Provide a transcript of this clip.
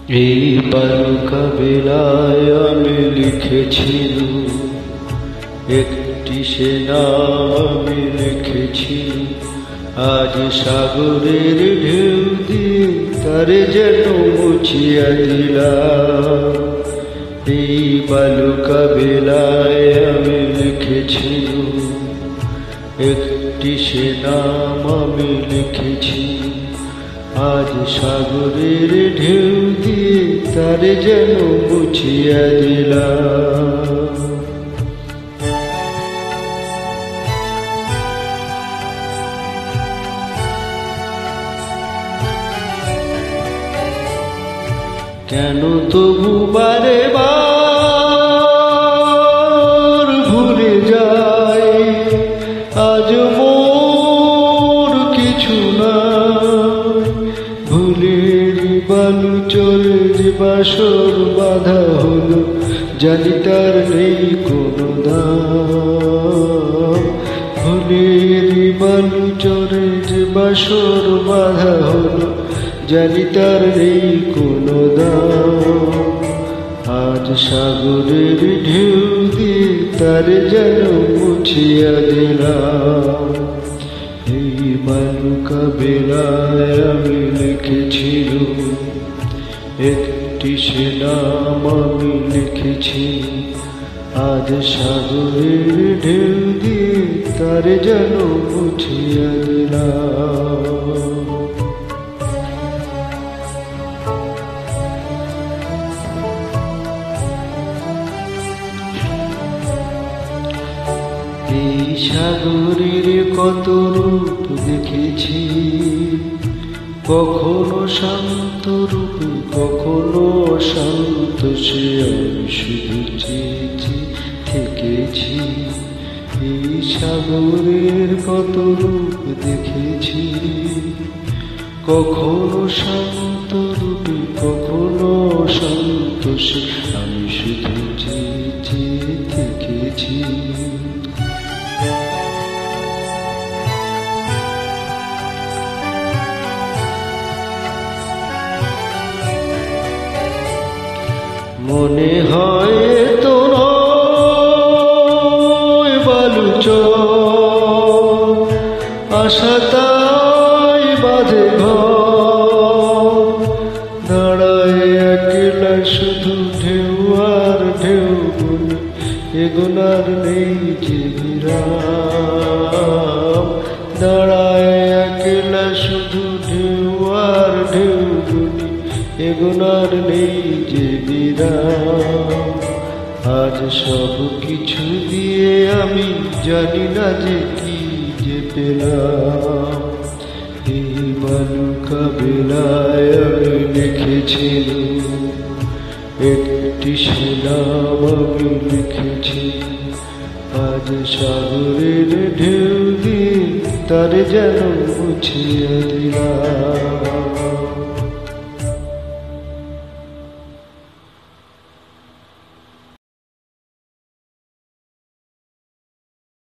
এই বালুকা বেলায় আমি লিখেছিলুম, একটি সে নাম আমি লিখেছিলুম। আজ সাগরের ঢেউ দিয়ে তারে যেন মুছিয়া দিলাম। এই বালুকা বেলায় আমি লিখেছিলুম, একটি সে নাম আমি লিখেছিলুম। আজ সাগরের ঢেউ দিয়ে তারে যেন মুছিয়া দিলাম। কেন তবু বারে বার ভুলে যায়, আজ মোর কিছু না। ভুলের বালু চলে যে বাসর বাঁধা হলো, জানি তার নেই কোনো দাম। ভুলের বালু চলে যে বাসর বাঁধা হলো, জানি তার নেই কোনো দাম। আজ সাগরের ঢেউ দিয়ে তার যেন মুছিয়া দিলাম। এই বালুকা বেলায় আমি লিখেছিলুম, একটি সে নাম আমি লিখেছি। আজ সাগরের ঢেউ দিয়ে তার যেন মুছিয়া দিলাম। এই সাগরের কত রূপ দেখেছি, কখনো শান্ত রূপে কখনো অশান্ত, সে আমি শুধু চেয়েছি থেকেছি। এই সাগরের কত রূপ দেখেছি, কখনো শান্ত রূপে কখনো অশান্ত, সে আমি শুধু চেয়েছি থেকেছি। মনে হয় তো নয় বালুচর, আশা তাই বাঁধে ঘর। দাঁড়ায় একলা শুধু ঢেউ আর ঢেউ বলে, এগোনার নেই যে বিরাম। দাঁড়ায় একলা শুধু ঢেউ আর ঢেউ বলে, এগোনার নেই যে বিরাম। আজ সব কিছু দিয়ে আমি জানি না যে কি যে পেলাম। এই বালুকা বেলায় আমি লিখেছিলুম, একটি সে নাম আমি লিখেছি। আজ সাগরের ঢেউ দিয়ে তার যেন মুছিয়া দিলাম।